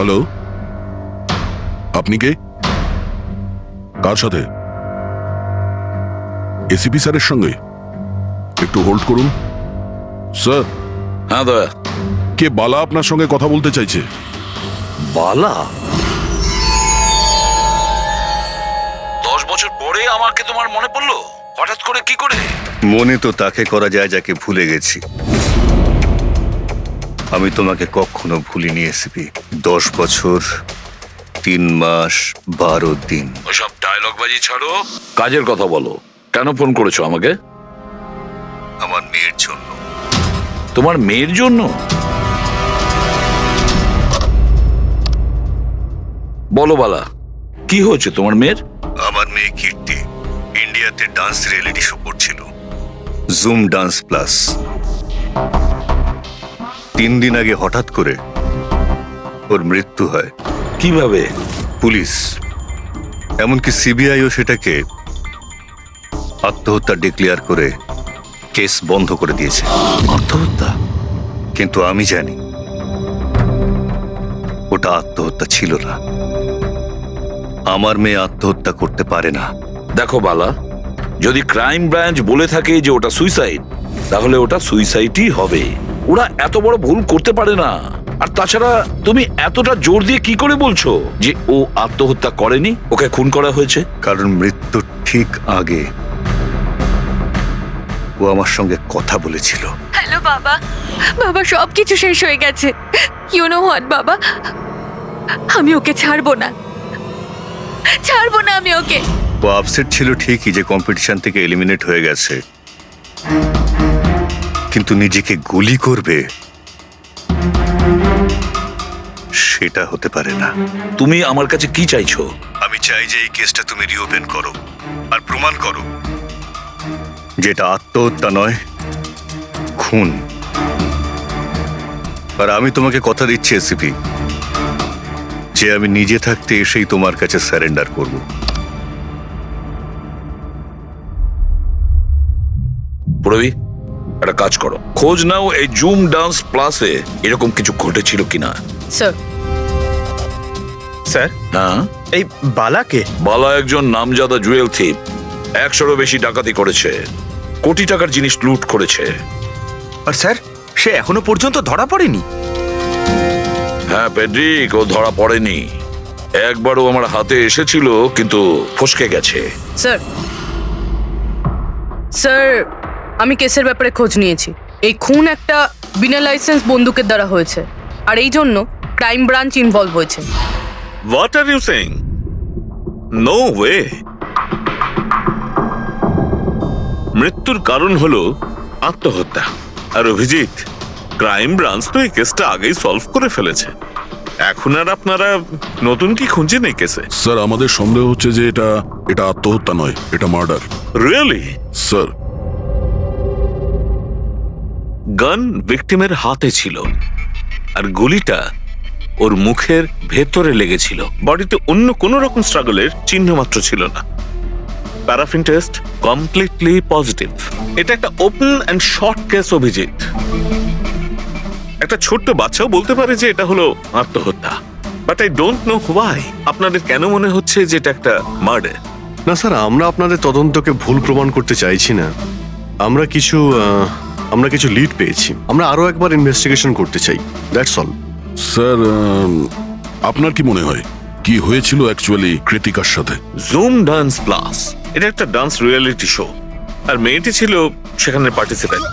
Hello, আপনি কে? কার সাথে? ACP স্যারের সঙ্গে? একটু হোল্ড করুন স্যার। হ্যাঁ দয়া। কে বালা আপনার সঙ্গে কথা বলতে চাইছে? বালা? 10 বছর পরে আমাকে তোমার মনে পড়লো হঠাৎ করে? কি করে? মনে তো তাকে করা যায় যাকে ভুলে গেছি। আমি তোমাকে কখনো ভুলিনি এসিপি। 10 বছর 3 মাস 12 দিন। ওসব ডায়লগ বাজি ছাড়ো, কাজের কথা বলো। কেন ফোন করেছো আমাকে? আমার মেয়ের জন্য। তোমার মেয়ের জন্য? বলো বালা, কি হয়েছে তোমার মেয়ের? আমার মেয়ে কীর্তি ইন্ডিয়াতে ডান্স রিয়েলিটি শো করছিল, জুম ডান্স প্লাস। 3 দিন আগে হঠাৎ করে ওর মৃত্যু হয়। কিভাবে? পুলিশ, এমনকি সিবিআইও সেটাকে আত্মহত্যা ডিক্লেয়ার করে কেস বন্ধ করে দিয়েছে। আত্মহত্যা? কিন্তু আমি জানি ওটা আত্মহত্যা ছিল না। আমার মেয়ে আত্মহত্যা করতে পারে না। দেখো বালা, যদি ক্রাইম ব্রাঞ্চ বলে থাকে যে ওটা সুইসাইড, তাহলে ওটা সুইসাইডই হবে। ওরা এত বড় ভুল করতে পারে না। আর তাছাড়া তুমি এতটা জোর দিয়ে কি করে বলছো যে ও আত্মহত্যা করেনি, ওকে খুন করা হয়েছে? কারণ মৃত্যুর ঠিক আগে ও আমার সঙ্গে কথা বলেছিল। হ্যালো বাবা, বাবা সবকিছু শেষ হয়ে গেছে। ইউ নো হোয়াট বাবা, আমি ওকে ছাড়বো না, ছাড়বো না আমি ওকে। ও আপসেট ছিল ঠিকই যে কম্পিটিশন থেকে এলিমিনেট হয়ে গেছে, কিন্তু নিজেকে গুলি করবে সেটা হতে পারে না। তুমি আমার কাছে কি চাইছো? আমি চাই যে এই কেসটা তুমি রিওপেন করো আর প্রমাণ করো যেটা আত্মহত্যা নয়, খুন। আর আমি তোমাকে কথা দিচ্ছি এসিপি, যে আমি নিজে থাকতে এসেই তোমার কাছে সারেন্ডার করব। প্রবি, একটা কাজ করো, খোঁজ নাও এই জুম ডান্স প্লাসে এরকম কিছু ঘটেছিল কিনা। স্যার। স্যার, হ্যাঁ, এই বালাকে? বালা একজন নামজাদা জুয়েল থিপ। 100-এরও বেশি ডাকাতি করেছে, কোটি টাকার জিনিস লুট করেছে। আর স্যার, সে এখনো পর্যন্ত ধরা পড়েনি? হ্যাঁ পেড্রিক, ও ধরা পড়েনি। একবারও আমার হাতে এসেছিল, কিন্তু ফসকে গেছে। স্যার, স্যার, আমি কেসের ব্যাপারে খোঁজ নিয়েছি। এই খুন একটা বিনা লাইসেন্স বন্দুকের দ্বারা হয়েছে, আর এই জন্য ক্রাইম ব্রাঞ্চ ইনভলভ হয়েছে। What are you saying? No way! মৃত্যুর কারণ হলো আত্মহত্যা। আর অভিজিৎ, ক্রাইম ব্রাঞ্চ তো এই কেসটা আগেই সলভ করে ফেলেছে। এখন আর আপনারা নতুন কি খুঁজছেন এই কেসে? স্যার, আমাদের সন্দেহ হচ্ছে যে এটা আত্মহত্যা নয়, এটা মার্ডার। রিয়েলি? স্যার, গান ভিকটিমের হাতে ছিল, আর গুলিটা ওর মুখের ভেতরে লেগেছিল। বডিতে অন্য কোন রকম স্ট্রাগলের চিহ্ন মাত্র ছিল না। Paraffin test completely positive. এটা একটা open and shut case Abhijit. একটা ছোট্ট বাচ্চাও বলতে পারে যে এটা হলো আত্মহত্যা। But I don't know why আপনাদের কেন মনে হচ্ছে যে এটা একটা মার্ডার? না স্যার, আমরা আপনাদের তদন্তকে ভুল প্রমাণ করতে চাইছি না। আমরা কিছু লিড পেয়েছি, আমরা আরো একবার ইনভেস্টিগেশন করতে চাই, দ্যাটস অল। স্যার, আপনার কি মনে হয় কি হয়েছিল অ্যাকচুয়ালি কৃতিকার সাথে? জুম ডান্স প্লাস এটা একটা ডান্স রিয়েলিটি শো, আর মেয়েটি ছিল সেখানে পার্টিসিপেন্ট।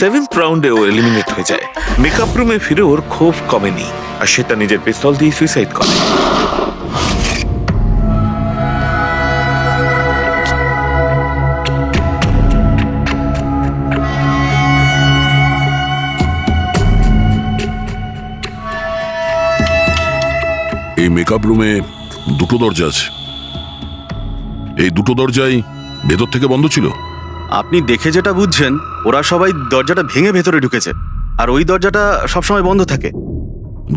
7th রাউন্ডে ও এলিমিনেট হয়ে যায়। মেকআপ রুমে ফিরে ওর ক্ষোভ কমেনি আর সে তার নিজের পিস্তল দিয়ে সুইসাইড করে। এই মেকআপ রুমে দুটো দরজা আছে, এই দুটো দরজাই ভেতর থেকে বন্ধ ছিল। আপনি দেখে যেটা বুঝছেন, ওরা সবাই দরজাটা ভেঙে ভেতরে ঢুকেছে, আর ওই দরজাটা সবসময় বন্ধ থাকে।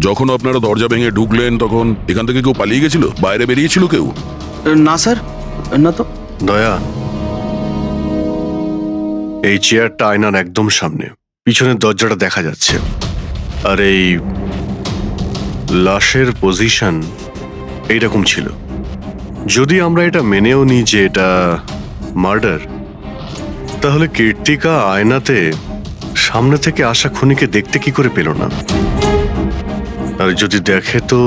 যখন আপনারা দরজা ভেঙে ঢুকলেন তখন এখান থেকে কেউ পালিয়ে গেছিল, বাইরে বেরিয়েছিল কেউ? না স্যার, না তো। দয়া, এই চেয়ারটা আয়নার একদম সামনে, পিছনের দরজাটা দেখা যাচ্ছে, আর এই লাশের পজিশন এইরকম ছিল। যদি আমরা এটা মেনেও নিই যে এটা মার্ডার, তাহলে কীর্তিকা আয়নাতে সামনে থেকে আসা খুনিকে দেখতে কি করে পেল না? আর যদি দেখে তো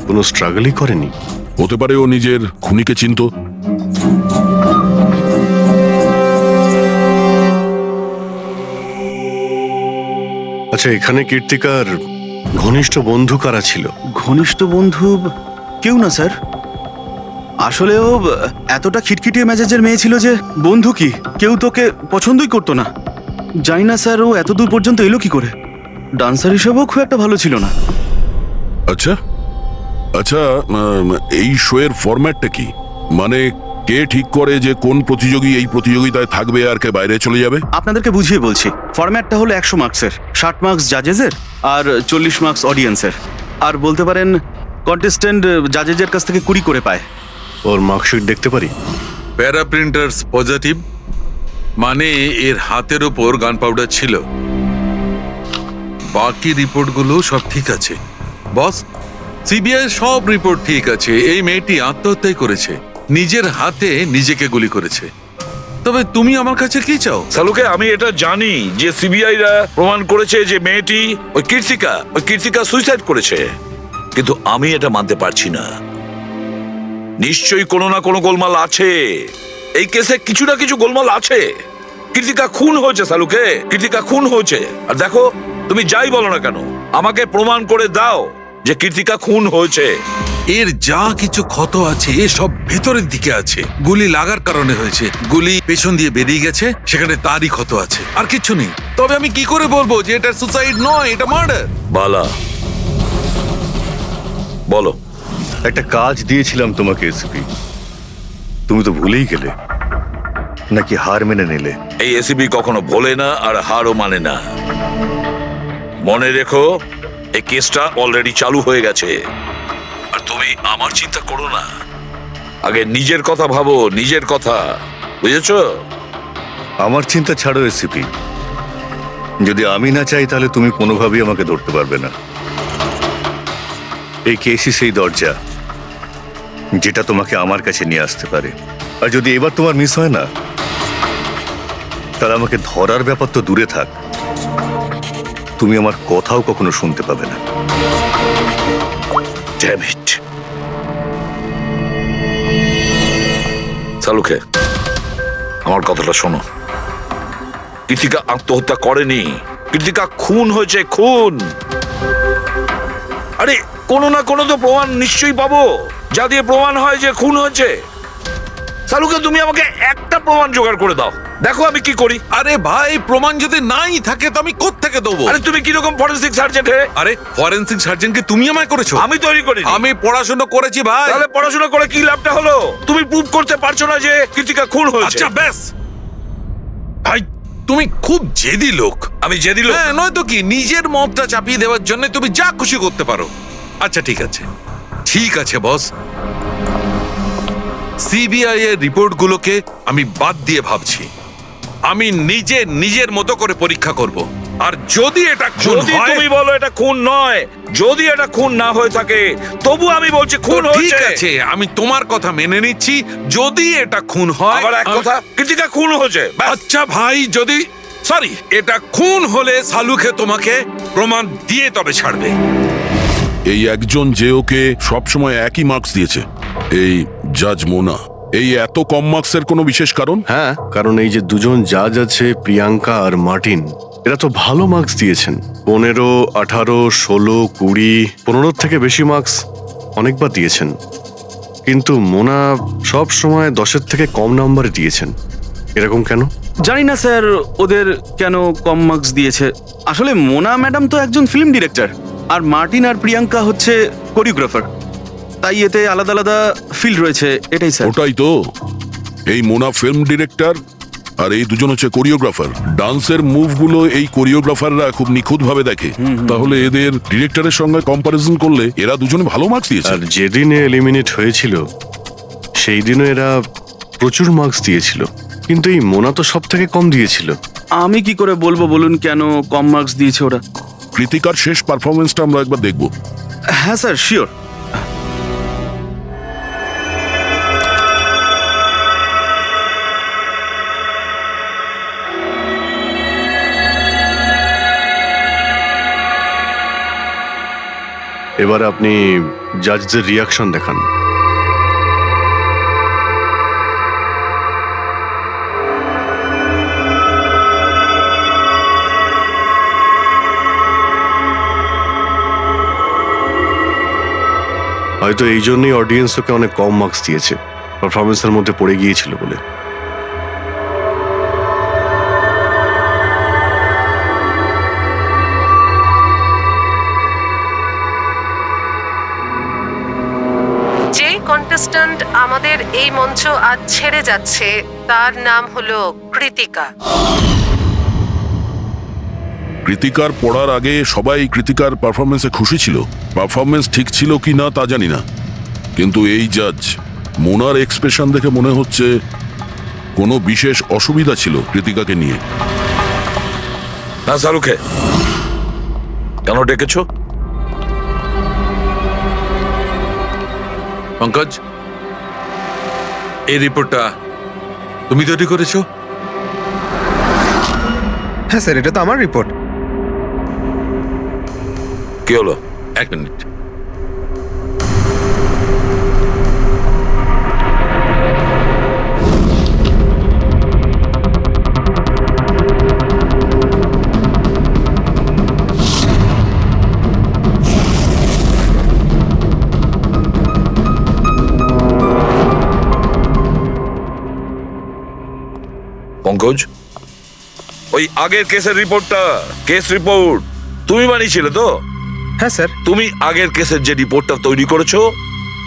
কোনো স্ট্রাগলই করেনি। হতে পারে ও নিজের খুনিকে চিনত। আচ্ছা, এখানে কীর্তিকার ঘনিষ্ঠ বন্ধু কারা ছিল? ঘনিষ্ঠ বন্ধু কেউ না স্যার। আসলে ও এতটা খিটখিটিয়ে মেজাজের মেয়ে ছিল যে বন্ধু কি, কেউ তোকে পছন্দই করতো না। জানি না স্যার ও এত দূর পর্যন্ত এলো কি করে। ডান্সার হিসেবেও খুব একটা ভালো ছিল না। আচ্ছা আচ্ছা, এই শোয়ের ফরম্যাটটা কি? মানে কে ঠিক করে যে কোন প্রতিযোগী এই প্রতিযোগিতায় থাকবে আর কে বাইরে চলে যাবে? আপনাদেরকে বুঝিয়ে বলছি। ফরম্যাটটা হলো 100 মার্কসের, 60 মার্কস জাজেসের আর 40 মার্কস অডিয়েন্সের। আর বলতে পারেন কন্টেস্টেন্ট জাজেসের কাছ থেকে 20 করে পায়। ওর মার্কশিট দেখতে পারি? প্যারা প্রিন্টার্স পজিটিভ, মানে এর হাতের ওপর গান পাউডার ছিল। বাকি রিপোর্টগুলো সব ঠিক আছে বস। সিবিআই সব রিপোর্ট ঠিক আছে। এই মেয়েটি আত্মহত্যাই করেছে, নিজের হাতে নিজেকে গুলি করেছে। তবে তুমি আমার কাছে কি চাও? সালুকে, আমি এটা জানি যে সিবিআই রা প্রমাণ করেছে যে মেয়েটি ওই কীর্তিকা সুইসাইড করেছে, কিন্তু আমি এটা মানতে পারছি না। নিশ্চয়ই কোনো না কোনো গোলমাল আছে এই কেসে, কিছু না কিছু গোলমাল আছে। কীর্তিকা খুন হয়েছে সালুকে, কীর্তিকা খুন হয়েছে। আর দেখো, তুমি যাই বলো না কেন, আমাকে প্রমাণ করে দাও যে কীর্তিকা খুন হয়েছে। এর যা কিছু ক্ষত আছে সব ভেতরের দিকে আছে, গুলি লাগার কারণে হয়েছে। গুলি পেছন দিয়ে বেরিয়ে গেছে, সেখানে তারই ক্ষত আছে, আর কিছু নেই। তবে আমি কি করে বলবো যে এটা সুসাইড নয়, এটা মার্ডার? বালা, বলো। একটা কাজ দিয়েছিলাম তোমাকে এসপি, তুমি তো ভুলেই গেলে, নাকি হার মেনে নিলে? এই এসিবি কখনো ভোলে না আর হারও মানে না। মনে রেখো, এই কেসটা অলরেডি চালু হয়ে গেছে। আর তুমি আমার চিন্তা করো না, আগে নিজের কথা ভাবো, নিজের কথা, বুঝেছো? আমার চিন্তা ছাড়ো এসিপি, যদি আমি না চাই তাহলে তুমি কোনোভাবেই আমাকে ধরতে পারবে না। এই কেসই সেই দরজা যেটা তোমাকে আমার কাছে নিয়ে আসতে পারে। আর যদি এবার তোমার মিস হয় না, তাহলে আমাকে ধরার ব্যাপার তো দূরে থাক, তুমি আমার কথাও কখনো শুনতে পাবে না। Damn it. সালুকে, আমার কথাটা শোনো। কীর্তিকা আত্মহত্যা করেনি, কীর্তিকা খুন হয়েছে, খুন। আরে কোনো না কোনো তো প্রমাণ নিশ্চয়ই পাবো, যা দিয়ে প্রমাণ হয় যে খুন হয়েছে। সালুকে, তুমি আমাকে একটা প্রমাণ জোগাড় করে দাও, দেখো আমি কি করি। আরে ভাই, প্রমাণ যদি নাই থাকে তো আমি কোত্থেকে দেবো? আরে তুমি কিরকম ফরেন্সিক সার্জন হে? আরে ফরেনসিক সার্জনকে তুমি আমায় করেছো? আমি তৈরি করি। আমি পড়াশোনা করেছি ভাই। তাহলে পড়াশোনা করে কি লাভটা হলো? তুমি প্রুভ করতে পারছো না যে কীর্তিকা খুন হয়েছে। আচ্ছা ব্যাস ভাই, তুমি খুব জেদি লোক। আমি জেদি লোক? হ্যাঁ, নয়তো কি, নিজের মতটা চাপিয়ে দেওয়ার জন্য তুমি যা খুশি করতে পারো। আচ্ছা ঠিক আছে, ঠিক আছে বস, সিবিআই এর রিপোর্টগুলোকে আমি বাদ দিয়ে ভাবছি। আমি নিজের মতো করে পরীক্ষা করব, আর যদি এটা খুন যদি হয়, তুমি বলো এটা খুন নয়, যদি এটা খুন না হয়ে থাকে, তবু আমি বলছি খুন তো ঠিক হয়েছে। আছে, আমি তোমার কথা মেনে নিচ্ছি। যদি এটা খুন হয়, আবার এক কথা, কীর্তিকা খুন হয়েছে, ব্যাস। আচ্ছা ভাই, যদি সরি এটা খুন হলে সালুকে তোমাকে প্রমাণ দিয়ে তবে ছাড়বে। এই একজন যে ওকে সবসময় একই মার্কস দিয়েছে, এই জাজ মোনা, এই এত কম মার্কসের কোনো বিশেষ কারণ? হ্যাঁ, কারণ এই যে দুজন জাজ আছে, প্রিয়াঙ্কা আর মার্টিন, এরা তো ভালো মার্কস দিয়েছেন। 15, 18, 16, 20, 15 থেকে বেশি মার্কস অনেকবার দিয়েছেন। কিন্তু মোনা সব সময় 10-এর থেকে কম নাম্বার দিয়েছেন। এরকম কেন? জানি না স্যার ওদের কেন কম মার্কস দিয়েছে। আসলে মোনা ম্যাডাম তো একজন ফিল্ম ডিরেক্টর, আর মার্টিন আর প্রিয়াঙ্কা হচ্ছে কোরিওগ্রাফার, তাই এতে আলাদা আলাদা ফিল্ড রয়েছে, এটাই স্যার। ওটাই তো, এই মোনা ফিল্ম ডিরেক্টর আর এই দুজন হচ্ছে কোরিওগ্রাফার। ডান্সের মুভগুলো এই কোরিওগ্রাফাররা খুব নিখুঁতভাবে দেখে। তাহলে এদের ডিরেক্টরের সঙ্গে কম্পারিজন করলে এরা দুজনে ভালো মার্কস দিয়েছে। আর যেদিনে এলিমিনেট হয়েছিল সেই দিনও এরা প্রচুর মার্কস দিয়েছিল, কিন্তু এই মোনা তো সব থেকে কম দিয়েছিল। আমি কি করে বলবো বলুন কেন কম মার্কস দিয়েছে ওরা? কৃতিকার শেষ পারফরমেন্সটা আমরা একবার দেখব। হ্যাঁ স্যার, শিওর। এবার আপনি জাজদের রিয়াকশন দেখান। হয়তো এই জন্যই অডিয়েন্স ওকে অনেক কম মার্কস দিয়েছে, পারফরমেন্সের মধ্যে পড়ে গিয়েছিল বলে। যে কন্টেস্ট্যান্ট আমাদের এই মঞ্চ আজ ছেড়ে যাচ্ছে তার নাম হলো কৃতিকা। কৃতিকার পড়ার আগে সবাই কৃতিকার পারফরমেন্সে খুশি ছিল। পারফরমেন্স ঠিক ছিল কি না তা জানি না, কিন্তু এই জাজ মোনার এক্সপ্রেশন দেখে মনে হচ্ছে কোনো বিশেষ অসুবিধা ছিল কৃতিকাকে নিয়ে। না শাহরুখে, কেন ডেকেছো? পঙ্কজ, এই রিপোর্টটা তুমি তৈরি করেছো? হ্যাঁ স্যার, এটা তো আমার রিপোর্ট। কি হলো? এক মিনিট। পঙ্কজ, ওই আগের কেসের রিপোর্টটা, কেস রিপোর্ট তুমি বানিয়েছিলে তো? হ্যাঁ স্যার। তুমি আগের কেসের যে রিপোর্টটা তৈরি করেছো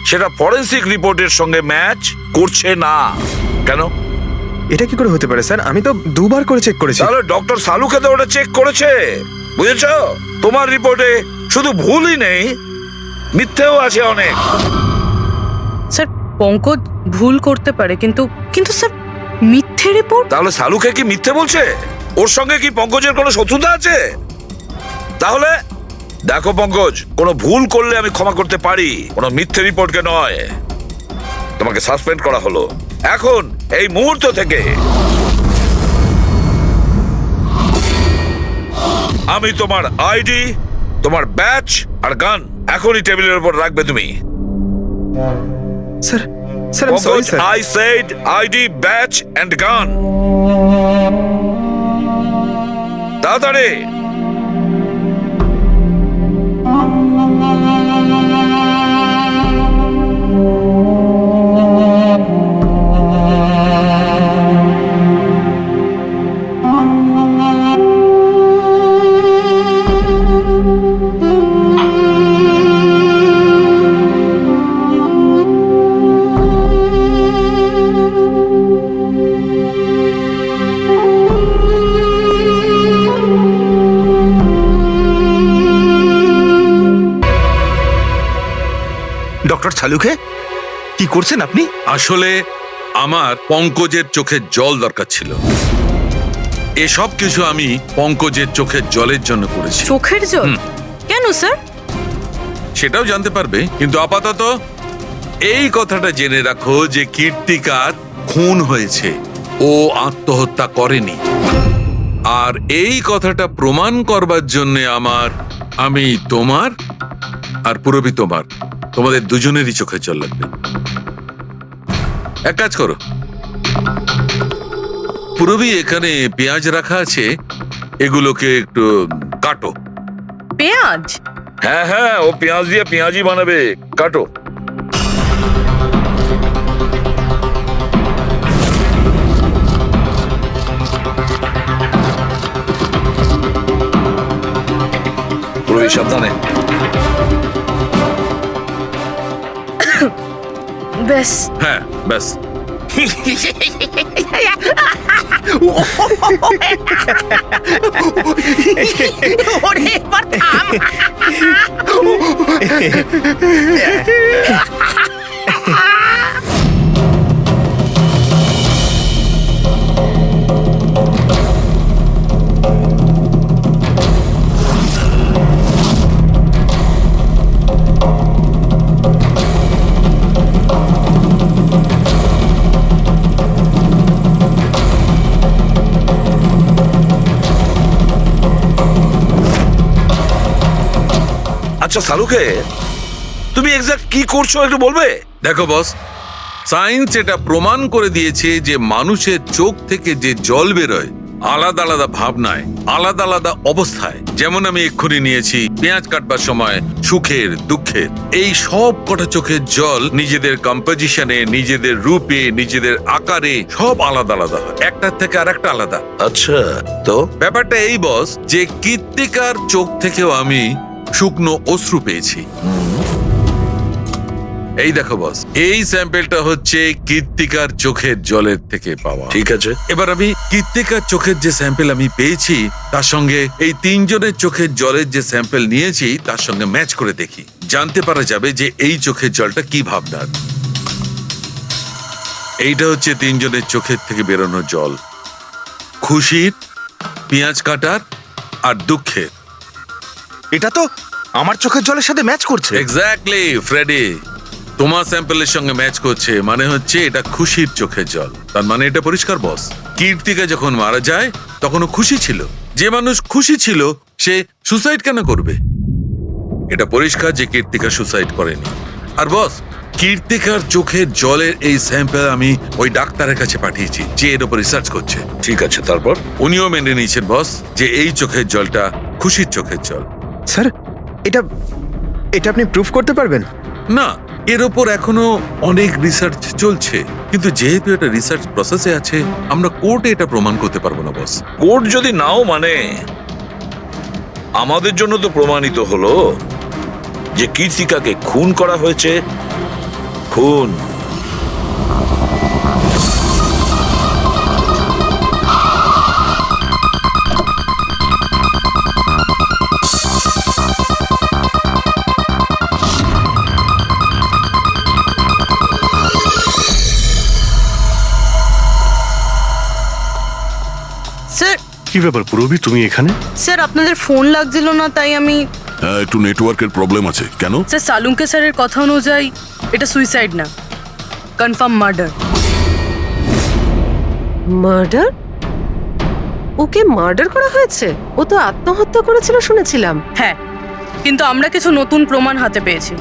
সেটা ফরেনসিক রিপোর্টের সঙ্গে ম্যাচ করছে না কেন? এটা কি করে হতে পারে স্যার? আমি তো 2 বার করে চেক করেছি। তাহলে ডক্টর সালুকে তো ওটা চেক করেছে, বুঝেছো? তোমার রিপোর্টে শুধু ভুলই নেই, মিথ্যেও আছে অনেক। স্যার, পঙ্কজ ভুল করতে পারে, কিন্তু কিন্তু স্যার মিথ্যে রিপোর্ট? তাহলে সালুকে কি মিথ্যে বলছে? ওর সঙ্গে কি পঙ্কজের কোনো শত্রুতা আছে? তাহলে দেখো পঙ্কজ, কোনো ভুল করলে আমি ক্ষমা করতে পারি, কোনো মিথ্যে রিপোর্টকে নয়। তোমাকে সাসপেন্ড করা হলো এখন, এই মুহূর্ত থেকে। আমি তোমার আইডি, তোমার ব্যাচ আর গান এখনই টেবিলের উপর রাখবে তুমি। স্যার, স্যার আমি sorry sir. I said ID, badge and gun. তাড়াতাড়ি। ডক্টর সালুকে, কি করছেন আপনি? আসলে আমার পঙ্কজের চোখের জল দরকার ছিল। এসব কিছু আমি পঙ্কজের চোখের জলের জন্য করেছি। চোখের জল? কেন স্যার? সেটাও জানতে পারবে, কিন্তু আপাতত এই কথাটা জেনে রাখো যে কীর্তিকার খুন হয়েছে, ও আত্মহত্যা করেনি। আর এই কথাটা প্রমাণ করবার জন্য আমি তোমার আর পুরবি তোমাদের দুজনেরই চোখে জল লাগবে। এক কাজ করো, পুরবি এখানে পেঁয়াজ রাখা আছে, এগুলোকে একটু কাটো। পেঁয়াজ? হ্যাঁ হ্যাঁ, ও পেঁয়াজ দিয়ে পেঁয়াজি বানাবে, কাটো। পুরবি সাবধানে। ব্যাস। হ্যাঁ ব্যাস। আচ্ছা সালুকে, তুমি এক্সাক্ট কি করছো একটু বলবে? দেখো বস, সায়েন্স এটা প্রমাণ করে দিয়েছে যে মানুষের চোখ থেকে যে জল বেরোয় আলাদা আলাদা ভাবনায়, আলাদা আলাদা অবস্থায়, যেমন আমি এক্ষুনি নিয়েছি পেঁয়াজ কাটবার সময় সুখের, দুঃখের, এই সব কটা চোখের জল নিজেদের কম্পোজিশনে, নিজেদের রূপে, নিজেদের আকারে সব আলাদা আলাদা হয়, একটার থেকে আর একটা আলাদা। আচ্ছা, তো ব্যাপারটা এই বস যে কৃত্তিকার চোখ থেকেও আমি শুকনো অশ্রু পেয়েছি। এই দেখো বস, এই স্যাম্পেলটা হচ্ছে কৃত্তিকার চোখের জলের থেকে পাওয়া। ঠিক আছে, এবার আমি কৃত্তিকার চোখের যে স্যাম্পেল আমি পেয়েছি তার সঙ্গে এই তিনজনের চোখের জলের যে স্যাম্পেল নিয়েছি তার সঙ্গে ম্যাচ করে দেখি, জানতে পারা যাবে যে এই চোখের জলটা কি ভাবনার। এইটা হচ্ছে তিনজনের চোখের থেকে বেরোনো জল, খুশির, পেঁয়াজ কাটার আর দুঃখের। এটা তো আমার চোখের জলের সাথে ম্যাচ করছে। এক্স্যাক্টলি ফ্রেডি, তোমার স্যাম্পেলের সঙ্গে ম্যাচ করছে, মানে হচ্ছে এটা খুশির চোখের জল। তার মানে এটা পরিষ্কার বস, কীর্তিকা যখন মারা যায় তখন ও খুশি ছিল। যে মানুষ খুশি ছিল সে সুসাইড কেন করবে? এটা পরিষ্কার যে কীর্তিকা সুসাইড করেনি। আর বস, কীর্তিকার চোখের জলের এই স্যাম্পেল আমি ওই ডাক্তারের কাছে পাঠিয়েছি যে এর উপর রিসার্চ করছে। ঠিক আছে, তারপর? উনিও মেনে নিয়েছেন বস যে এই চোখের জলটা খুশির চোখের জল। স্যার, এটা এটা আপনি প্রুফ করতে পারবেন? না, এর ওপর এখনো অনেক রিসার্চ চলছে, কিন্তু যেহেতু এটা রিসার্চ প্রসেসে আছে আমরা কোর্টে এটা প্রমাণ করতে পারবো না বস। কোর্ট যদি নাও মানে, আমাদের জন্য তো প্রমাণিত হলো যে কীর্তিকাকে খুন করা হয়েছে। খুন। স্যার, কি ব্যাপার পুরবি, তুমি এখানে? স্যার আপনাদের ফোন লাগছিল না তাই আমি। হ্যাঁ, একটু নেটওয়ার্কের প্রবলেম আছে। কেন? স্যার সালুঙ্কে স্যারের কথা অনুযায়ী এটা সুইসাইড না, কনফার্ম মার্ডার। মার্ডার? ওকে মার্ডার করা হয়েছে? ও তো আত্মহত্যা করেছিল শুনেছিলাম। হ্যাঁ, কিন্তু আমরা কিছু নতুন প্রমাণ হাতে পেয়েছি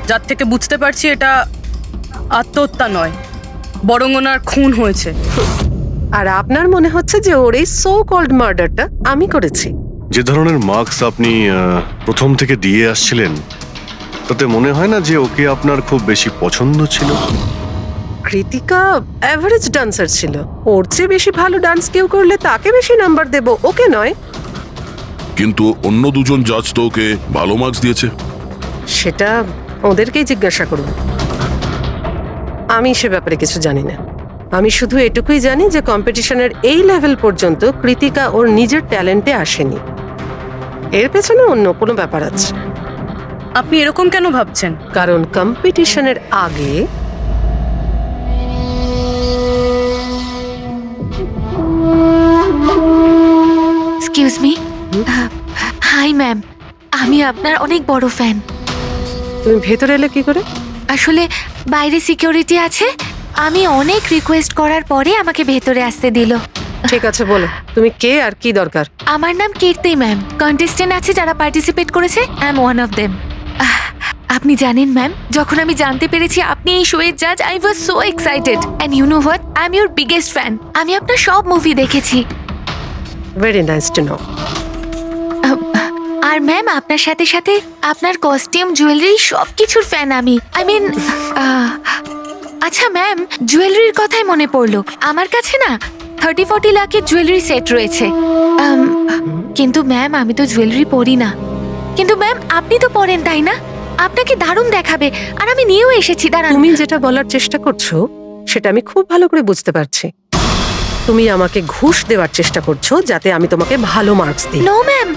যার থেকে বুঝতে পারছি এটা আত্মহত্যা নয়, বরং ওনার খুন হয়েছে। আর আপনার মনে হচ্ছে যে ওর এই সো কল্ড মার্ডারটা আমি করেছি? যে ধরনের মার্কস আপনি প্রথম থেকে দিয়ে আসছিলেন তাতে মনে হয় না যে ওকে আপনার খুব বেশি পছন্দ ছিল। কৃতিকা অ্যাভারেজ ডান্সার ছিল, ওর চেয়ে বেশি ভালো ডান্স কেউ করলে তাকে বেশি নাম্বার দেব, ওকে নয়। কিন্তু অন্য দুজন জাজ তো ওকে ভালো মার্কস দিয়েছে। সেটা ওদেরকেই জিজ্ঞাসা করুন, আমি সে ব্যাপারে কিছু জানি না। আমি শুধু এটুকুই জানি যে কম্পিটিশনের এই লেভেল পর্যন্ত কৃতিকা ওর নিজের ট্যালেন্টে আসেনি, এর পেছনে অন্য কোনো ব্যাপার আছে। আপনি এরকম কেন ভাবছেন? কারণ কম্পিটিশনের আগে এক্সকিউজ মি। হাই ম্যাম, আমি আপনার অনেক বড় ফ্যান। তুমি ভেতরে এলে কি করে? আসলে বাইরে সিকিউরিটি আছে, আমি অনেক রিকোয়েস্ট করার পরে আমাকে ভেতরে আসতে দিল। ঠিক আছে, বলো তুমি কে আর কি দরকার? আমার নাম কীর্তি ম্যাম, কন্টেস্টেন্ট আছে যারা পার্টিসিপেট করেছে, I am one of them. আপনি জানেন ম্যাম, যখন আমি জানতে পেরেছি আপনি এই শোয়ের জাজ, I was so excited. And you know what, I am your biggest fan. আমি আপনার সব মুভি দেখেছি। Very nice to know. আর ম্যাম, আপনার সাথে সাথে আপনার কস্টিউম, জুয়েলারি সব কিছুর ফ্যান আমি। আই মিন, আচ্ছা ম্যাম, জুয়েলারির কথাই মনে পড়লো। আমার কাছে না 30-40 লাখের জুয়েলারি সেট রয়েছে। কিন্তু ম্যাম, আমি তো জুয়েলারি পরি না। কিন্তু ম্যাম, আপনি তো পরেন, তাই না? আপনাকে দারুণ দেখাবে। আর আমি নিয়েও এসেছি। দাঁড়ান। তুমি যেটা বলার চেষ্টা করছো সেটা আমি খুব ভালো করে বুঝতে পারছি। তুমি আমাকে ঘুষ দেওয়ার চেষ্টা করছো যাতে আমি তোমাকে ভালো মার্কস দিই। নো ম্যাম,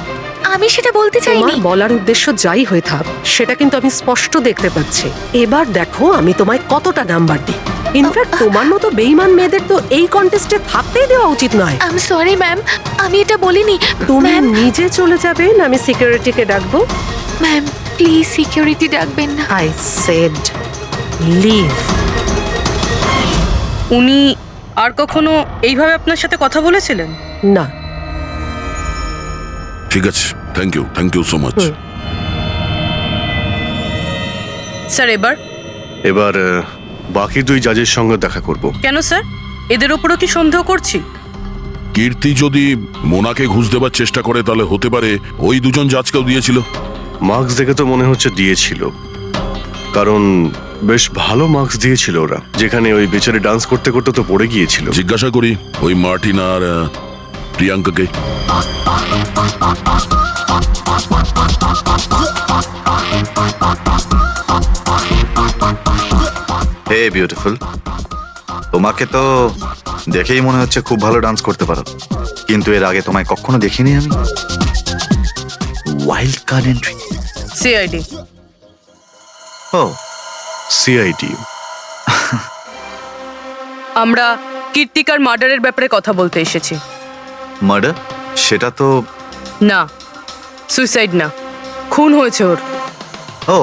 আমি সেটা বলতে চাইনি। তোমার বলার উদ্দেশ্য যাই হয়ে থাক, সেটা কিন্তু আমি স্পষ্ট দেখতে পাচ্ছি। এবার দেখো আমি তোমায় কতটা নাম্বার দিই। ইনফ্যাক্ট তোমার মতো বেইমান মেয়েদের তো এই কন্টেস্টে থাকতেই দেওয়া উচিত নয়। আই এম সরি ম্যাম, আমি এটা বলিনি। তুমি ম্যাম, নিজে চলে যাবে না আমি সিকিউরিটিকে ডাকবো? ম্যাম প্লিজ সিকিউরিটি ডাকবেন না। I said leave. উনি আর কখনো এইভাবে আপনার সাথে কথা বলেছিলেন? না। ঠিক আছে, thank you so much. Sir এবার বাকি 2 জাজের সঙ্গে দেখা করব। কেন স্যার? এদের ওপরও কি সন্দেহ করছি? কীর্তি যদি মোনাকে ঘুষ দেবার চেষ্টা করে তাহলে হতে পারে ওই 2জন জাজকেও দিয়েছিল। মার্কস দেখে তো মনে হচ্ছে দিয়েছিল, কারণ বেশ ভালো মার্কস দিয়েছিল ওরা। যেখানে ওই বেচারে ডান্স করতে করতে তো পড়ে গিয়েছিল। জিজ্ঞাসা করি ওই মার্টিন আর প্রিয়াঙ্কাকে। হে বিউটিফুল, তোমাকে তো দেখেই মনে হচ্ছে খুব ভালো ডান্স করতে পারো, কিন্তু এর আগে তোমায় কখনো দেখিনি আমি। Wild card entry. সিআইডি। ও, সিআইডি। আমরা কীর্তিকার মার্ডারের ব্যাপারে কথা বলতে এসেছি। মার্ডার? সেটা তো না, সুইসাইড না, খুন হয়েছে ওর। ও,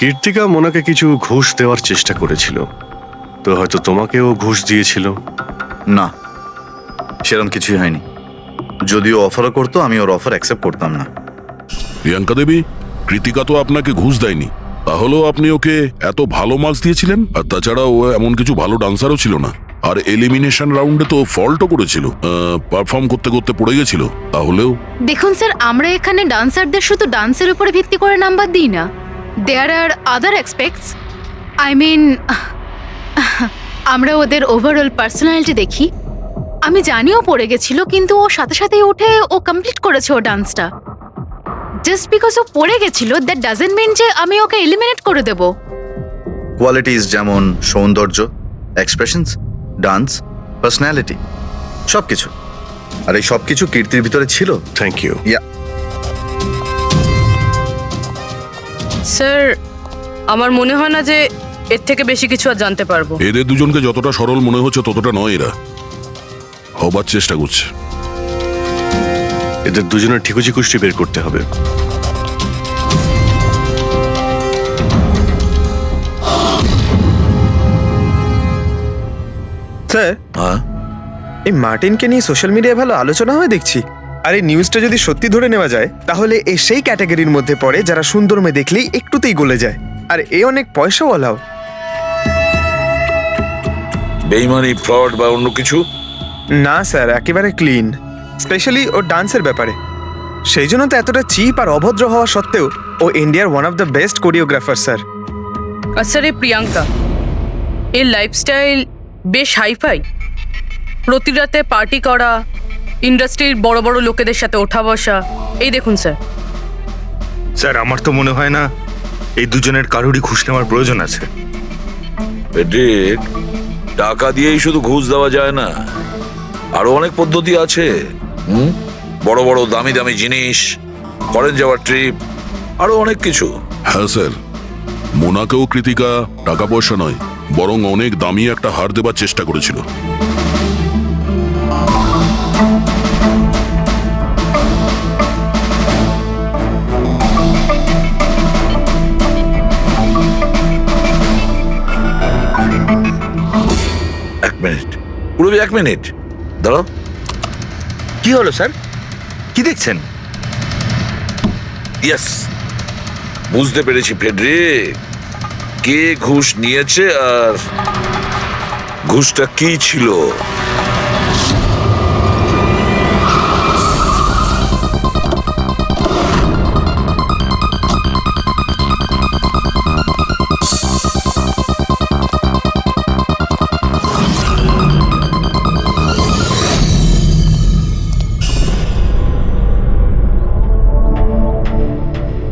কীর্তিকা মোনাকে কিছু ঘুষ দেওয়ার চেষ্টা করেছিল, তো হয়তো তোমাকেও ঘুষ দিয়েছিল। না, সেরকম কিছুই হয়নি। যদিও অফারও করতো, আমি ওর অফার অ্যাকসেপ্ট করতাম না। প্রিয়াঙ্কা দেবী, কৃতিকা তো আপনাকে ঘুষ দেয়নি, তাহলেও আপনি ওকে এত ভালো মার্কস দিয়েছিলেন। আর তাছাড়া ও এমন কিছু ভালো ডান্সারও ছিল না। আর এলিমিনেশন রাউন্ডে তো ফল্টও করেছিল, পারফর্ম করতে করতে পড়ে গেছিল। তাহলেও দেখুন স্যার, আমরা এখানে ডান্সারদের শুধু ডান্সের উপরে ভিত্তি করে নাম্বার দিই না। দেয়ার আর আদার অ্যাসপেক্টস। আই মিন, আমরা ওদের ওভারঅল পার্সোনালিটি দেখি। আমি জানিও পড়ে গেছিল, কিন্তু ও সাথে সাথেই উঠে ও কমপ্লিট করেছে ও ডান্সটা। জাস্ট বিকজ ও পড়ে গেছিল, দ্যাট ডাজন্ট মিন যে আমি ওকে এলিমিনেট করে দেব। কোয়ালিটিস যেমন সৌন্দর্য, এক্সপ্রেশনস, ডান্স, পার্সোনালিটি, সবকিছু। আর এই সবকিছু কীর্তির ভিতরে ছিল। Thank you. স্যার, আমার মনে হয় না যে এর থেকে বেশি কিছু আর জানতে পারবো। এদের দুজনকে যতটা সরল মনে হচ্ছে ততটা নয়। এরা হবার চেষ্টা করছে। এদের দুজনের ঠিকুজি কুষ্টি বের করতে হবে। স্যার, এই মার্টিনকে নিয়ে সোশ্যাল মিডিয়ায় ভালো আলোচনা হয় দেখছি। আর এই নিউজটা যদি সত্যি ধরে নেওয়া যায়, তাহলে এ সেই ক্যাটাগরির মধ্যে পড়ে যারা সুন্দর মেয়ে দেখলেই একটুতেই গলে যায়। আর এ অনেক পয়সাওয়ালাও। বেইমানি, ফ্রড বা অন্য কিছু? না স্যার, একেবারে ক্লিন। স্পেশালি ওর ডান্সের ব্যাপারে। সেই জন্য তো এতটা চিপ আর অভদ্র হওয়া সত্ত্বেও ও ইন্ডিয়ার one of the best choreographer sir. আর স্যার, এই প্রিয়াঙ্কা, এর লাইফস্টাইল বেশ হাইফাই। প্রতি রাতে পার্টি করা, ইন্ডাস্ট্রির বড় বড় লোকেদের সাথে ওঠা বসা। এই দেখুন স্যার। স্যার, আমার তো মনে হয় না এই দুজনের কারোরই ঘুষ নেওয়ার প্রয়োজন আছে। পেড্রিক, টাকা দিয়েই শুধু ঘুষ দেওয়া যায় না, আরো অনেক পদ্ধতি আছে। বড় বড় দামি দামি জিনিস, ফরেন যাওয়ার ট্রিপ, আরো অনেক কিছু। হ্যাঁ স্যার, মোনাকেও কৃতিকা টাকা পয়সা নয়, বরং অনেক দামি একটা হার দেবার চেষ্টা করেছিল। এক মিনিট, পুরবি 1 মিনিট দাঁড়াও। কি হলো স্যার? কি দেখছেন? ইয়েস, বুঝতে পেরেছি ফেডরিক, কে ঘুষ নিয়েছে আর ঘুষটা কি ছিল।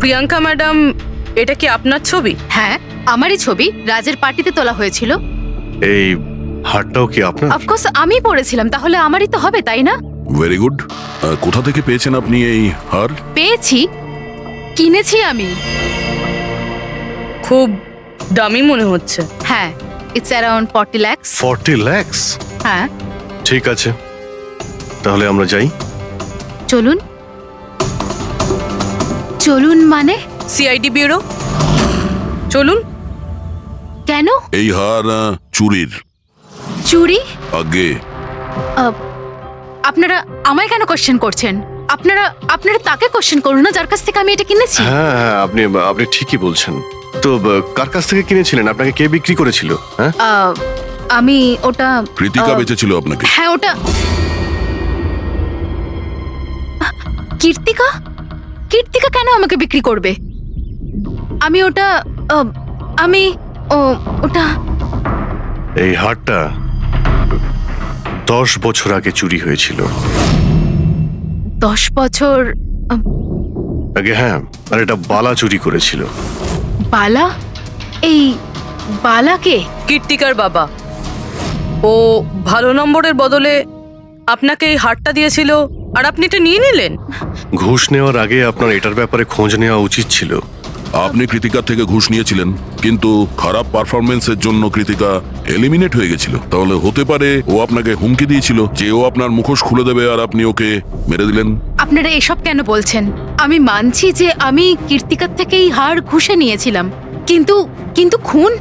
প্রিয়াঙ্কা ম্যাডাম, এটা কি আপনার ছবি? হ্যাঁ, আমারই ছবি, রাজের পার্টিতে তোলা হয়েছিল। এই হারটাও কি আপনার? অফকোর্স আমি পড়েছিলাম, তাহলে আমারই তো হবে, তাই না? Very good. কোথা থেকে পেয়েছেন আপনি এই হার? পেয়েছি, কিনেছি আমি। খুব দামি মনে হচ্ছে। হ্যাঁ, ইটস অ্যারাউন্ড 40 lakhs। 40 lakhs? হ্যাঁ। ঠিক আছে, তাহলে আমরা যাই। চলুন। চলুন মানে? সিআইডি ব্যুরো চলুন। কেন? এই হার চুরির। চুরি? আগে আপনারা আমায় কেন কোশ্চেন করছেন? আপনারা আপনারা তাকে কোশ্চেন করুন না যার কাছ থেকে আমি এটা কিনেছি। হ্যাঁ হ্যাঁ, আপনি আপনি ঠিকই বলছেন। তো কার কাছ থেকে কিনেছিলেন? আপনাকে কে বিক্রি করেছিল? হ্যাঁ, আমি ওটা কৃতিকা বেচেছিল আপনাকে। হ্যাঁ, ওটা কীর্তিকা। কীর্তিকা কেন আমাকে বিক্রি করবে? আমি ওটা আমি ওটা এই হারটা 10 বছর আগে চুরি হয়েছিল। 10 বছর আগে? হ্যাঁ, আর এটা বালা চুরি করেছিল। বালা? এই বালাকে? কীর্তিকার বাবা। ও ভালো নম্বরের বদলে আপনাকে এই হারটা দিয়েছিল আর আপনি এটা নিয়ে নিলেন। ঘুষ নেওয়ার আগে আপনার এটার ব্যাপারে খোঁজ নেওয়া উচিত ছিল। আপনি কৃতিকার থেকে ঘুষ নিয়েছিলেন, কিন্তু খারাপ পারফরমেন্সের জন্য কৃতিকা এলিমিনেট হয়ে গেছিল। তাহলে হতে পারে ও আপনাকে হুমকি দিয়েছিল যে ও আপনার মুখোশ খুলে দেবে আর আপনি ওকে মেরে দিলেন। আপনারা এসব কেন বলছেন? আমি মানছি যে আমি কীর্তিকার থেকে এই হার ঘুষে নিয়েছিলাম, কিন্তু কিন্তু খুন?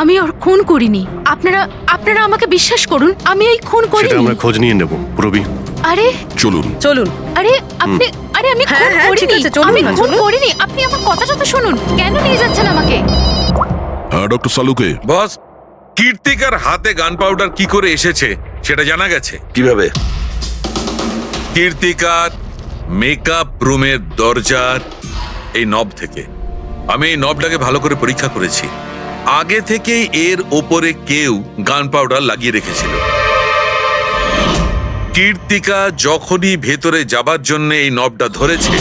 আমি ওর খুন করিনি। আপনারা আপনারা আমাকে বিশ্বাস করুন, আমি এই খুন সেটা করিনি। আমরা খোঁজ নিয়ে নেব, প্রবি। আরে চলুন চলুন। আরে আপনি আরে আমি হ্যাঁ, খুন হ্যাঁ, ঠিক করিনি। আছে, চলুন আমি না, খুন চলুন। করিনি। আপনি আমার কথাটা তো শুনুন। কেন নিয়ে যাচ্ছেন আমাকে? হ্যাঁ ডক্টর সালুকে। বস, কীর্তিকার হাতে গান পাউডার কি করে এসেছে সেটা জানা গেছে। কিভাবে? কীর্তিকার মেকআপ রুমের দরজার এই নব থেকে। আমি এই নবটাকে ভালো করে পরীক্ষা করেছি। আগে থেকেই এর ওপরে কেউ গান পাউডার লাগিয়ে রেখেছিল। কীর্তিকা যখনই ভেতরে যাবার জন্য এই নবটা ধরেছে,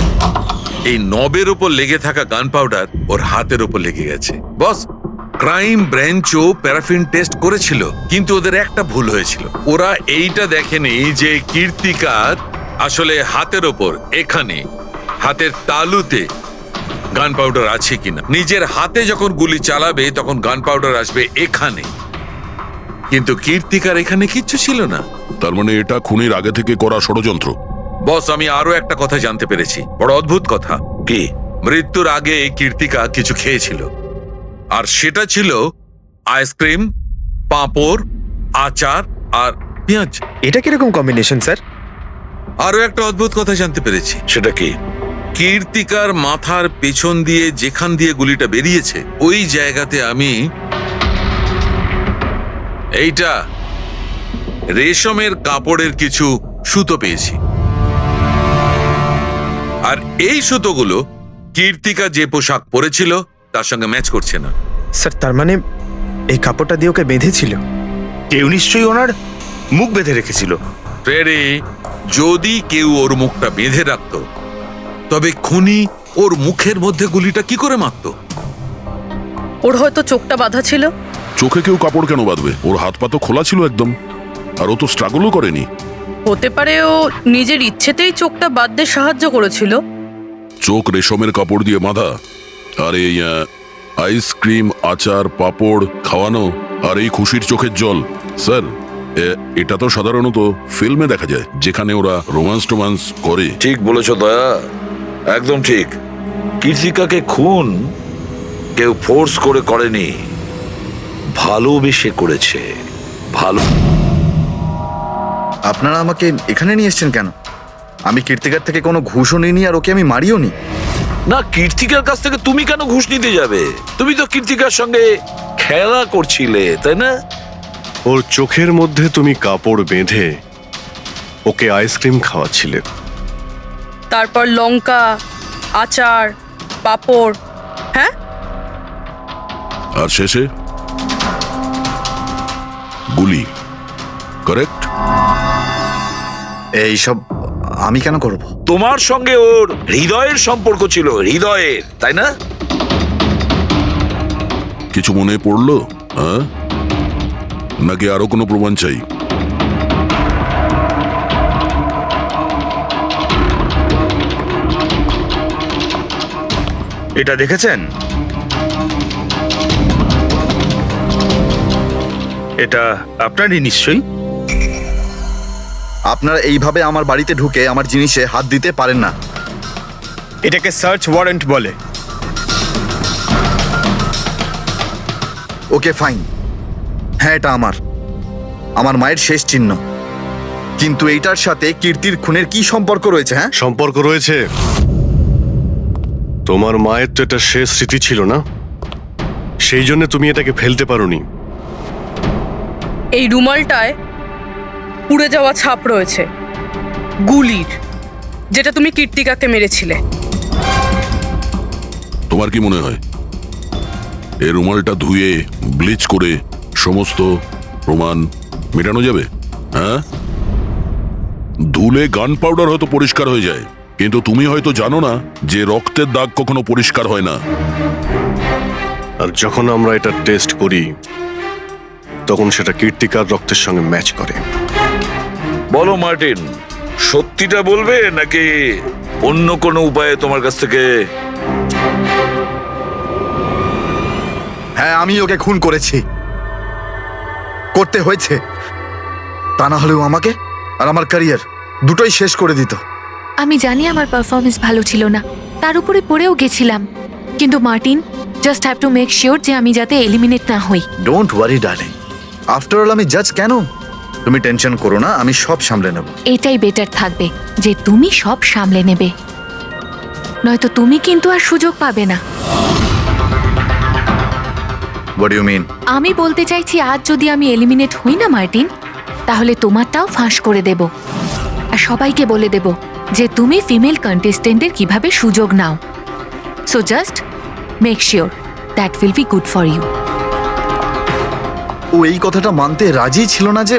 এই নবের ওপর লেগে থাকা গান পাউডার ওর হাতের ওপর লেগে গেছে। বস, ক্রাইম ব্রাঞ্চও প্যারাফিন টেস্ট করেছিল, কিন্তু ওদের একটা ভুল হয়েছিল। ওরা এইটা দেখেনি যে কীর্তিকার আসলে হাতের ওপর, এখানে হাতের তালুতে গান পাউডার আছে কিনা। নিজের হাতে যখন গুলি চালাবে তখন গান পাউডার আসবে এখানে, কিন্তু কীর্তিকার এখানে কিচ্ছু ছিল না। তার মানে এটা খুনের আগে থেকে করা ষড়যন্ত্র। বস, আমি আরো একটা কথা জানতে পেরেছি, বড় অদ্ভুত কথা। কি? মৃত্যুর আগে কীর্তিকা কিছু খেয়েছিল, আর সেটা ছিল আইসক্রিম, পাঁপড়, আচার আর পেঁয়াজ। এটা কিরকম কম্বিনেশন স্যার? আরো একটা অদ্ভুত কথা জানতে পেরেছি। সেটা কি? কীর্তিকার মাথার পেছন দিয়ে যেখান দিয়ে গুলিটা বেরিয়েছে ওই জায়গাতে আমি এইটা রেশমের কাপড়ের কিছু সুতো পেয়েছি, আর এই সুতোগুলো কীর্তিকা যে পোশাক পরেছিল তার সঙ্গে ম্যাচ করছে না। স্যার, তার মানে এই কাপড়টা দিয়ে ওকে বেঁধেছিল? কেউ নিশ্চয়ই ওনার মুখ বেঁধে রেখেছিল। ফেরে, যদি কেউ ওর মুখটা বেঁধে রাখতো তবে খুনি ওর মুখের মধ্যে গুলিটা কি করে মারতো? ওর হয়তো চোখটা বাঁধা ছিল। চোখে কেউ কাপড় কেন বাঁধবে? ওর হাত পা তো খোলা ছিল একদম, আর ও তো স্ট্রাগলও করেনি। হতে পারে ও নিজের ইচ্ছেতেই চোখটা বাঁধতে সাহায্য করেছিল। চোখ রেশমের কাপড় দিয়ে বাঁধা, আর এই আইসক্রিম, আচার, পাঁপড় খাওয়ানো, আর এই খুশির চোখের জল। স্যার, এটা তো সাধারণত ফিল্মে দেখা যায়, যেখানে ওরা রোমান্স করে। ঠিক বলেছ দয়া, একদম ঠিক। কীর্তিকাকে খুন কেউ ফোর্স করে করেনি, ভালোবেসে করেছে। ভালো। আপনারা আমাকে এখানে নিয়ে এসেছেন কেন? আমি কীর্তিকার থেকে কোনো ঘুষও নিইনি, আর ওকে আমি মারিও নি। না, কীর্তিকার কাছ থেকে তুমি কেন ঘুষ নিতে যাবে? তুমি তো কীর্তিকার সঙ্গে খেলা করছিলে, তাই না? ওর চোখের মধ্যে তুমি কাপড় বেঁধে ওকে আইসক্রিম খাওয়াচ্ছিলে। তারপর লঙ্কা, আচার, পাঁপড়, হ্যাঁ? আর শেষে গুলি, কারেক্ট? এইসব আমি কেন করব? তোমার সঙ্গে ওর হৃদয়ের সম্পর্ক ছিল, হৃদয়ের, তাই না? কিছু মনে পড়লো? হ্যাঁ, নাকি আরো কোনো প্রমাণ চাই? এটা দেখেছেন? এটা আপনারই নিশ্চয়ই। আপনারা এইভাবে আমার বাড়িতে ঢুকে আমার জিনিসে হাত দিতে পারেন না। এটাকে সার্চ ওয়ারেন্ট বলে। ওকে ফাইন, হ্যাঁ এটা আমার মায়ের শেষ চিহ্ন। কিন্তু এইটার সাথে কীর্তির খুনের কি সম্পর্ক রয়েছে? হ্যাঁ, সম্পর্ক রয়েছে। তোমার মায়ের তো এটা শেষ স্মৃতি ছিল না, সেই জন্য তুমি এটাকে ফেলতে পারোনি। এই রুমালটায় পুড়ে যাওয়া ছাপ রয়েছে গুলির, যেটা তুমি কীর্তিকাকে মেরেছিলে। তোমার কি মনে হয় এই রুমালটা ধুয়ে ব্লিচ করে সমস্ত প্রমাণ মেটানো যাবে? হ্যাঁ, ধুলে গান পাউডার হয়তো পরিষ্কার হয়ে যায়, কিন্তু তুমি হয়তো জানো না যে রক্তের দাগ কখনো পরিষ্কার হয় না। আর যখন আমরা এটা টেস্ট করি তখন সেটা কীর্তিকার রক্তের সঙ্গে ম্যাচ করে। বলো মার্টিন, সত্যিটা বলবে নাকি অন্য কোনো উপায়ে তোমার কাছ থেকে? হ্যাঁ আমি ওকে খুন করেছি, করতে হয়েছে। তা না হলেও আমাকে আর আমার ক্যারিয়ার দুটোই শেষ করে দিত। আমি জানি আমার পারফরমেন্স ভালো ছিল না, তার উপরে পড়েও গেছিলাম, কিন্তু Martin, just have to make sure যে আমি যাতে এলিমিনেট না হই। Don't worry darling, after all আমি জাজ কেন? তুমি টেনশন করো না, আমি সব সামলে নেব। এটাই বেটার থাকবে যে তুমি সব সামলে নেবে, নয়তো তুমি কিন্তু আর সুযোগ পাবে না। What do you mean? আমি বলতে চাইছি, আজ যদি আমি এলিমিনেট হই না মার্টিন, তাহলে তোমারটাও ফাঁস করে দেব, আর সবাইকে বলে দেব যে তুমি ফিমেল কন্টেস্টেন্টের কিভাবে সুযোগ নাও। So just make sure that will be good for you. ও এই কথাটা মানতে রাজি ছিল না যে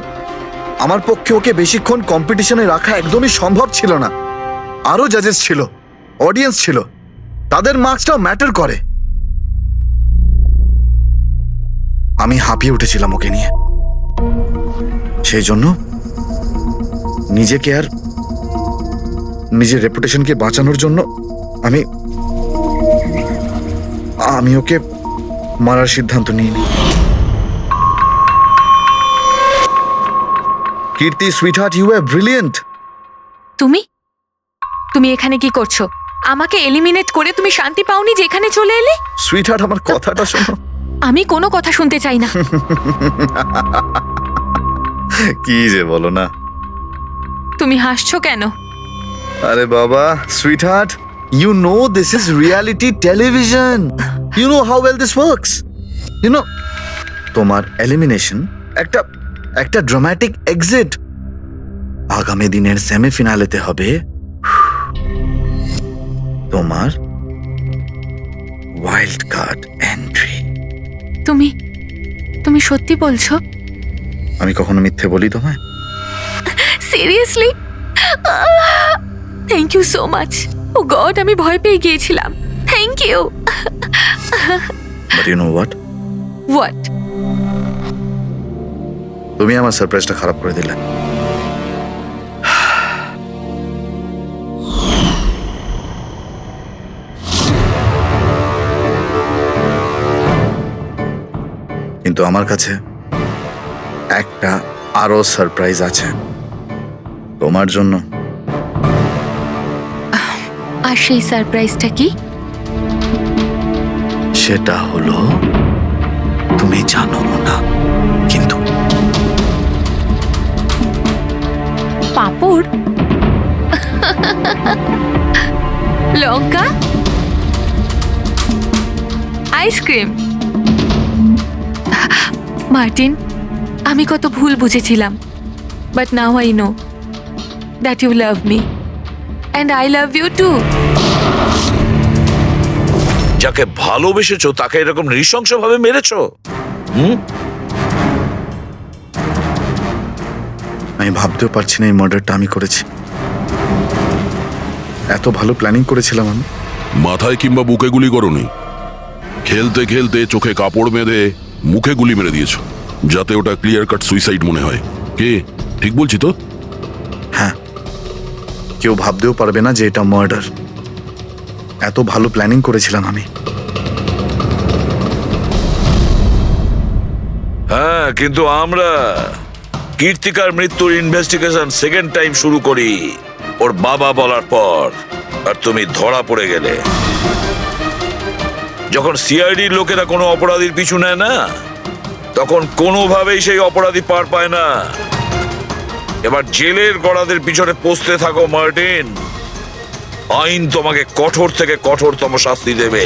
আমার পক্ষে ওকে বেশিক্ষণ কম্পিটিশনে রাখা একদমই সম্ভব ছিল না। আরো জাজেস ছিল, অডিয়েন্স ছিল, তাদের মার্কসটাও ম্যাটার করে। আমি হাঁপিয়ে উঠেছিলাম ওকে নিয়ে, সেই জন্য নিজেকে আর নিজের রেপুটেশনকে বাঁচানোর জন্য আমি ওকে মারার সিদ্ধান্ত নিইনি। কীর্তি সুইটহার্ট, ইউ আর ব্রিলিয়েন্ট। তুমি এখানে কি করছো? আমাকে এলিমিনেট করে তুমি শান্তি পাওনি যে এখানে চলে এলে? সুইটহার্ট, আমার কথাটা শোনো। আমি কোনো কথা শুনতে চাই না। কি যে বলো না। তুমি হাসছো কেন? আরে বাবা sweetheart, you know this is reality television. You know how well this works. You know, তোমার এলিমিনেশন একটা ড্রামাটিক এক্সিট। আগামী দিনের সেমিফিনালেতে হবে তোমার ওয়াইল্ড কার্ড এন্ট্রি। তুমি সত্যি বলছো? আমি কখনো মিথ্যে বলি তোমায়? Seriously? Thank you so much. Oh God, আমি ভয় পেয়ে গিয়েছিলাম। Thank you. But you know what? What? তুমি আমার সারপ্রাইজটা খারাপ করে দিলে। কিন্তু আমার কাছে একটা আরো সারপ্রাইজ আছে তোমার জন্য। আর সেই সারপ্রাইজটা কি? সেটা হলো তুমি জানো না, কিন্তু পাঁপড়, লঙ্কা, আইসক্রিম। মার্টিন, আমি কত ভুল বুঝেছিলাম, but now I know that you love me and I love you too. যাকে ভালোবেসেছো তাকে এরকম নৃশংস ভাবে মেরেছো? আমি ভাবতেও পারছি না এই মার্ডারটা আমি করেছি। এত ভালো প্ল্যানিং করেছিলাম আমি। মাথায় কিংবা বুকে গুলি করনি, খেলতে খেলতে চোখে কাপড় বেঁধে মুখে গুলি মেরে দিয়েছো, যাতে ওটা ক্লিয়ার কাট সুইসাইড মনে হয়। কে ঠিক বলছি তো? হ্যাঁ, কেউ ভাবতেও পারবে না যে এটা মার্ডার। এত ভালো প্ল্যানিং করেছিলাম আমি। হ্যাঁ, কিন্তু আমরা কীর্তিকার মৃত্যুর ইনভেস্টিগেশন সেকেন্ড টাইম শুরু করি ওর বাবা বলার পর, আর তুমি ধরা পড়ে গেলে। যখন সিআইডির লোকেরা কোনো অপরাধীর পিছু নেয় না, তখন কোনোভাবেই সেই অপরাধী পার পায় না। এবার জেলের গড়াদের পিছনে পৌঁছতে থাকো মার্টিন। আইন তোমাকে কঠোর থেকে কঠোরতম শাস্তি দেবে।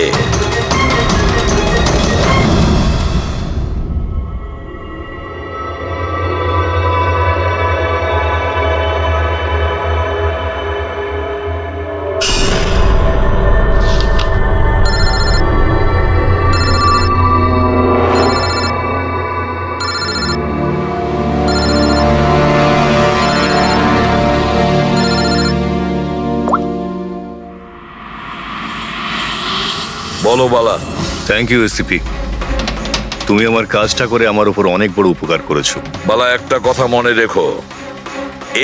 বলো বালা। থ্যাংক ইউ এসিপি, তুমি আমার কাজটা করে আমার উপর অনেক বড় উপকার করেছো। বালা, একটা কথা মনে রেখো,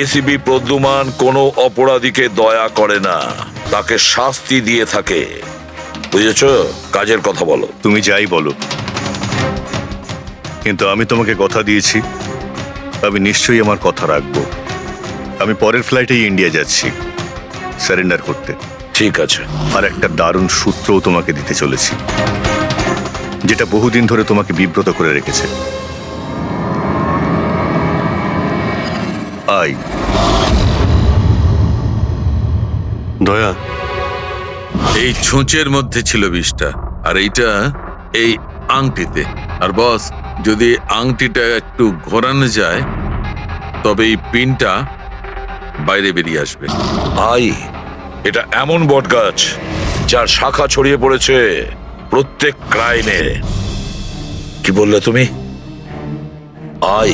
এসিবি প্রদ্যুমান কোনো অপরাধীকে দয়া করে না, তাকে শাস্তি দিয়ে থাকে। বুঝেছো? কাজের কথা বলো। তুমি যাই বলো, কিন্তু আমি তোমাকে কথা দিয়েছি, আমি নিশ্চয়ই আমার কথা রাখবো। আমি পরের ফ্লাইটেই ইন্ডিয়া যাচ্ছি সারেন্ডার করতে। ঠিক আছে। আর একটা দারুণ সূত্রও তোমাকে দিতে চলেছি, যেটা বহুদিন ধরে তোমাকে বিব্রত করে রেখেছে। আই দয়া, এই ছুঁচের মধ্যে ছিল বিষটা, আর এইটা এই আংটিতে। আর বস, যদি আংটিটা একটু ঘোরানো যায় তবে এই পিনটা বাইরে বেরিয়ে আসবে। আই, এটা এমন বটগাছ যার শাখা ছড়িয়ে পড়েছে প্রত্যেক ক্রাইমে। কি বললে তুমি? আই,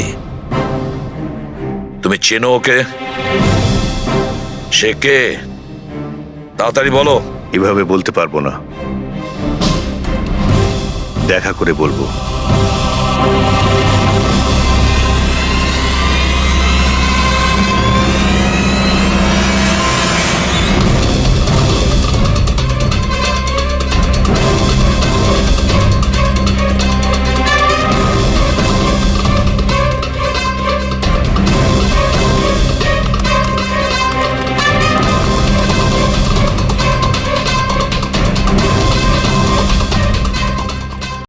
তুমি চেনো ওকে? সে কে? তাড়াতাড়ি বলো। এভাবে বলতে পারবো না, দেখা করে বলবো।